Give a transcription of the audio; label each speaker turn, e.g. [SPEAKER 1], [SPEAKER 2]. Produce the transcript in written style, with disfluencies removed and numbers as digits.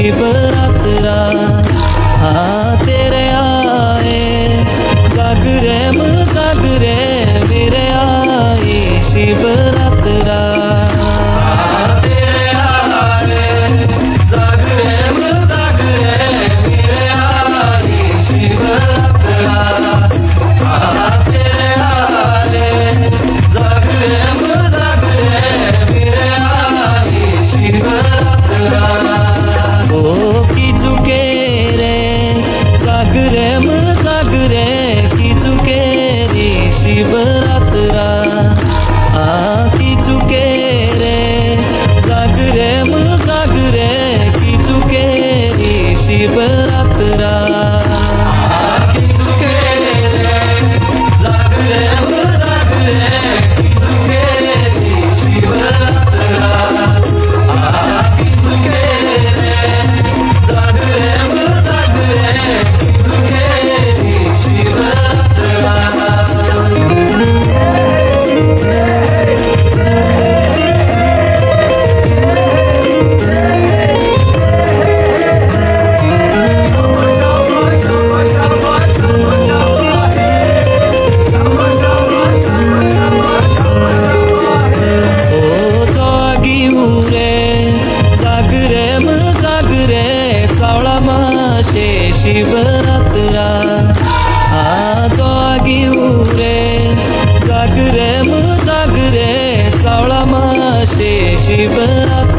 [SPEAKER 1] शिवरात्रा तेरे आए जाग रे मेरे आए शिवरात्रा तेरे आए जाग रे मेरे आए शिवरात्रा तेरे आए जाग रे मेरे आए शिवरात्रा ओ की चुके रे जाग रे की चुके रे शिवरात्रा की चुके रे जाग रे की चुके रे शिवरात्रा की चुके रे जाग रे की चुके रे शिवरात्रा की चुके रे जाग रे की चुके रे शिवरात्रा शिवरात्रा तो आगी रे जाग रे चावळा माशे शिवरात्रा